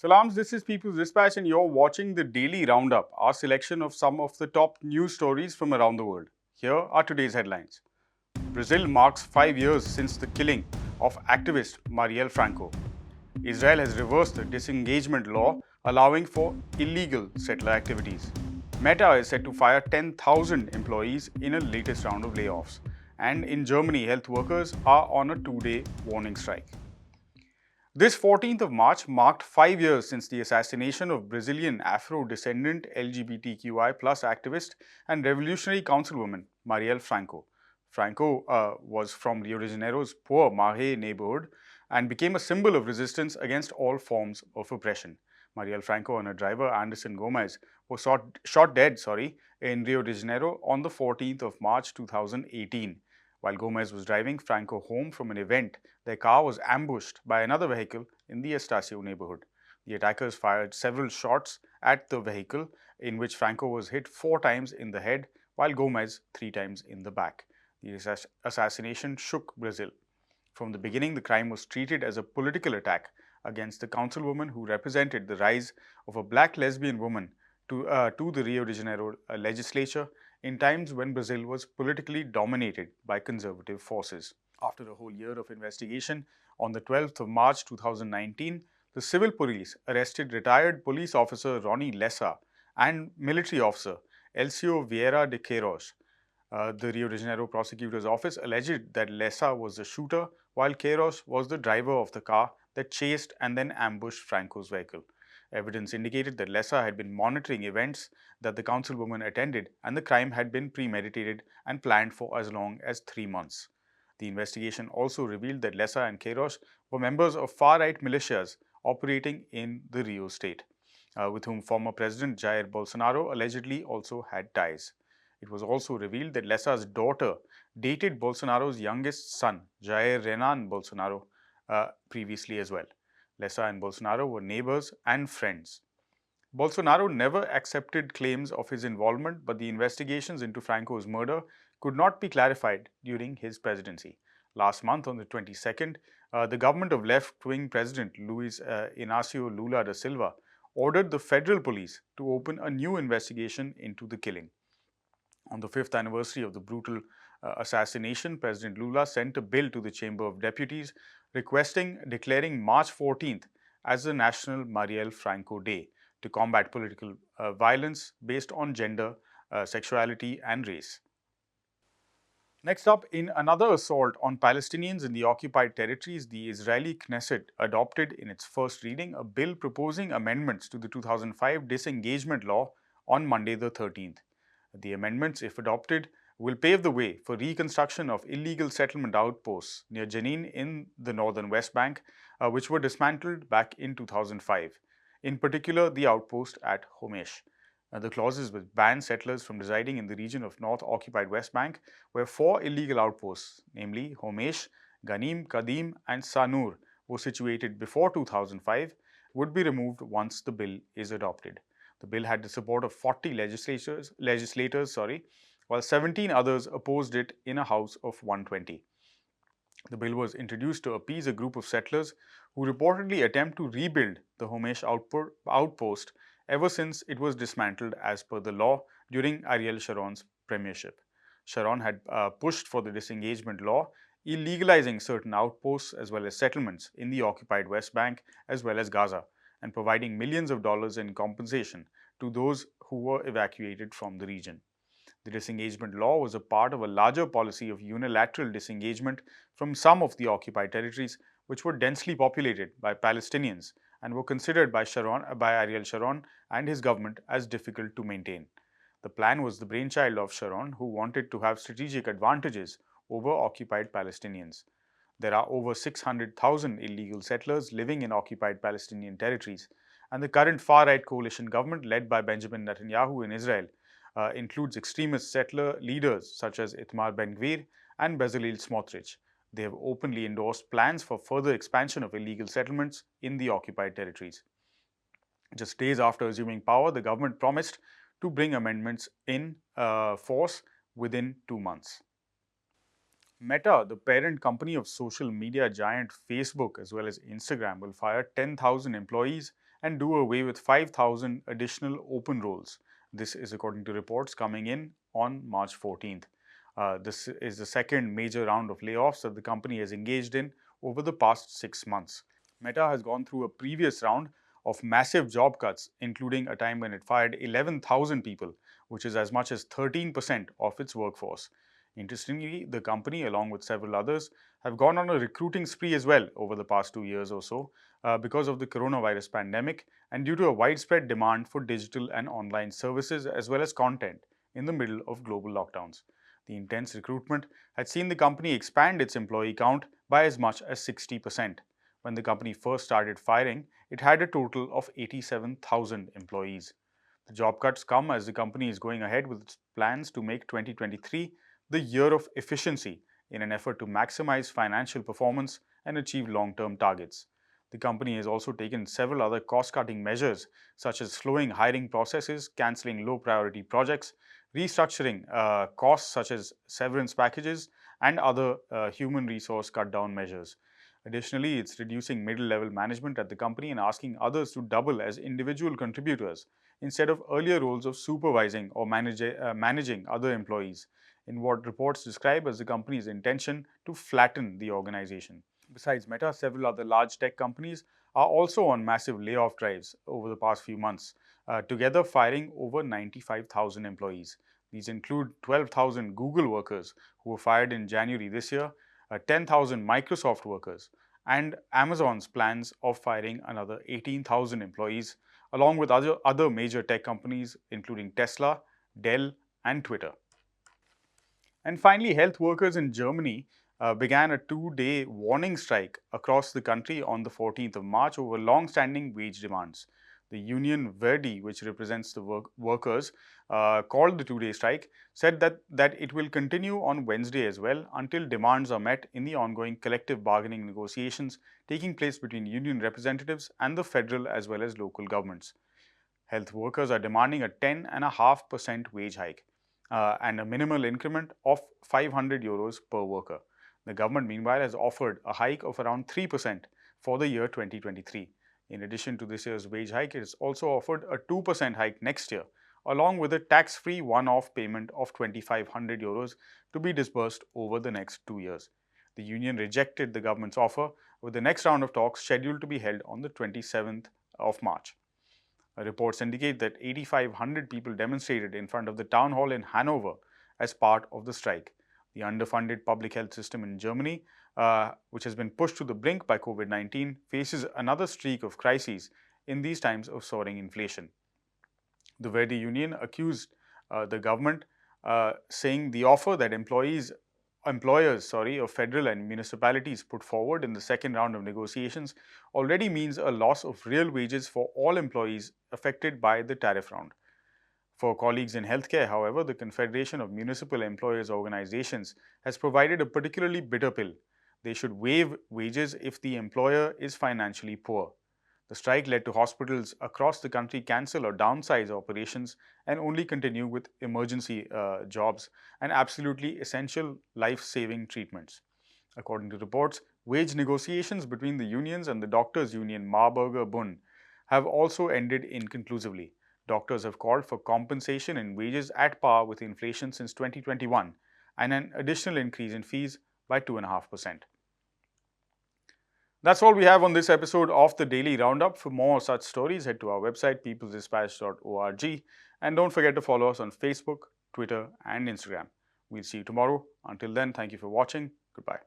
Salams, this is People's Dispatch, and you're watching the Daily Roundup, our selection of some of the top news stories from around the world. Here are today's headlines. Brazil marks 5 years since the killing of activist Marielle Franco. Israel has reversed the disengagement law allowing for illegal settler activities. Meta is set to fire 10,000 employees in a latest round of layoffs. And in Germany, health workers are on a 2-day warning strike. This 14th of March marked 5 years since the assassination of Brazilian Afro-descendant LGBTQI plus activist and revolutionary councilwoman Marielle Franco. Franco was from Rio de Janeiro's poor Maré neighborhood and became a symbol of resistance against all forms of oppression. Marielle Franco and her driver Anderson Gomez were shot dead in Rio de Janeiro on the 14th of March 2018. While Gomez was driving Franco home from an event, their car was ambushed by another vehicle in the Estacio neighborhood. The attackers fired several shots at the vehicle, in which Franco was hit 4 times in the head, while Gomez 3 times in the back. The assassination shook Brazil. From the beginning, the crime was treated as a political attack against the councilwoman who represented the rise of a black lesbian woman to the Rio de Janeiro legislature in times when Brazil was politically dominated by conservative forces. After a whole year of investigation, on the 12th of March 2019, the civil police arrested retired police officer Ronnie Lessa and military officer Elcio Vieira de Queiroz. The Rio de Janeiro prosecutor's office alleged that Lessa was the shooter, while Queiroz was the driver of the car that chased and then ambushed Franco's vehicle. Evidence indicated that Lessa had been monitoring events that the councilwoman attended, and the crime had been premeditated and planned for as long as 3 months. The investigation also revealed that Lessa and Queiroz were members of far-right militias operating in the Rio state, with whom former President Jair Bolsonaro allegedly also had ties. It was also revealed that Lessa's daughter dated Bolsonaro's youngest son, Jair Renan Bolsonaro, previously as well. Lessa and Bolsonaro were neighbors and friends. Bolsonaro never accepted claims of his involvement, but the investigations into Franco's murder could not be clarified during his presidency. Last month, on the 22nd, the government of left-wing President Luiz Inácio Lula da Silva ordered the federal police to open a new investigation into the killing. On the 5th anniversary of the brutal assassination, President Lula sent a bill to the Chamber of Deputies declaring March 14th as the National Marielle Franco Day to combat political violence based on gender, sexuality and race. Next up, in another assault on Palestinians in the occupied territories, the Israeli Knesset adopted in its first reading a bill proposing amendments to the 2005 disengagement law on Monday the 13th. The amendments, if adopted, will pave the way for reconstruction of illegal settlement outposts near Jenin in the northern West Bank, which were dismantled back in 2005. In particular, the outpost at Homesh. The clauses would ban settlers from residing in the region of North-occupied West Bank, where 4 illegal outposts, namely Homesh, Ghanim, Kadim and Sanur, were situated before 2005, would be removed once the bill is adopted. The bill had the support of 40 legislators, while 17 others opposed it in a House of 120. The bill was introduced to appease a group of settlers who reportedly attempt to rebuild the Homesh outpost ever since it was dismantled as per the law during Ariel Sharon's premiership. Sharon had pushed for the disengagement law, illegalizing certain outposts as well as settlements in the occupied West Bank as well as Gaza, and providing millions of dollars in compensation to those who were evacuated from the region. The disengagement law was a part of a larger policy of unilateral disengagement from some of the occupied territories, which were densely populated by Palestinians and were considered by Ariel Sharon and his government as difficult to maintain. The plan was the brainchild of Sharon, who wanted to have strategic advantages over occupied Palestinians. There are over 600,000 illegal settlers living in occupied Palestinian territories, and the current far-right coalition government led by Benjamin Netanyahu in Israel includes extremist settler leaders such as Itamar Ben-Gvir and Bezalel Smotrich. They have openly endorsed plans for further expansion of illegal settlements in the occupied territories. Just days after assuming power, the government promised to bring amendments in force within 2 months. Meta, the parent company of social media giant Facebook as well as Instagram, will fire 10,000 employees and do away with 5,000 additional open roles. This is according to reports coming in on March 14th. This is the second major round of layoffs that the company has engaged in over the past 6 months. Meta has gone through a previous round of massive job cuts, including a time when it fired 11,000 people, which is as much as 13% of its workforce. Interestingly, the company, along with several others, have gone on a recruiting spree as well over the past 2 years or so because of the coronavirus pandemic and due to a widespread demand for digital and online services as well as content in the middle of global lockdowns. The intense recruitment had seen the company expand its employee count by as much as 60%. When the company first started firing, it had a total of 87,000 employees. The job cuts come as the company is going ahead with its plans to make 2023 the year of efficiency in an effort to maximize financial performance and achieve long-term targets. The company has also taken several other cost-cutting measures, such as slowing hiring processes, cancelling low-priority projects, restructuring costs such as severance packages, and other human resource cut-down measures. Additionally, it's reducing middle-level management at the company and asking others to double as individual contributors instead of earlier roles of supervising or managing other employees, in what reports describe as the company's intention to flatten the organization. Besides Meta, several other large tech companies are also on massive layoff drives over the past few months, together firing over 95,000 employees. These include 12,000 Google workers who were fired in January this year, 10,000 Microsoft workers, and Amazon's plans of firing another 18,000 employees, along with other major tech companies including Tesla, Dell, and Twitter. And finally, health workers in Germany began a 2-day warning strike across the country on the 14th of March over long-standing wage demands. The union Verdi, which represents the workers, called the 2-day strike, said that it will continue on Wednesday as well until demands are met in the ongoing collective bargaining negotiations taking place between union representatives and the federal as well as local governments. Health workers are demanding a 10.5% wage hike and a minimal increment of 500 euros per worker. The government, meanwhile, has offered a hike of around 3% for the year 2023. In addition to this year's wage hike, it has also offered a 2% hike next year, along with a tax-free one-off payment of 2,500 euros to be disbursed over the next 2 years. The union rejected the government's offer, with the next round of talks scheduled to be held on the 27th of March. Reports indicate that 8,500 people demonstrated in front of the town hall in Hanover as part of the strike. The underfunded public health system in Germany, which has been pushed to the brink by COVID-19, faces another streak of crises in these times of soaring inflation. The Verdi union accused the government, saying the offer that employers of federal and municipalities put forward in the second round of negotiations already means a loss of real wages for all employees affected by the tariff round. For colleagues in healthcare, however, the Confederation of Municipal Employers Organizations has provided a particularly bitter pill. They should waive wages if the employer is financially poor. The strike led to hospitals across the country cancel or downsize operations and only continue with emergency jobs and absolutely essential life-saving treatments. According to reports, wage negotiations between the unions and the doctors' union Marburger Bund have also ended inconclusively. Doctors have called for compensation in wages at par with inflation since 2021 and an additional increase in fees by 2.5%. That's all we have on this episode of the Daily Roundup. For more such stories, head to our website, peoplesdispatch.org, and don't forget to follow us on Facebook, Twitter, and Instagram. We'll see you tomorrow. Until then, thank you for watching. Goodbye.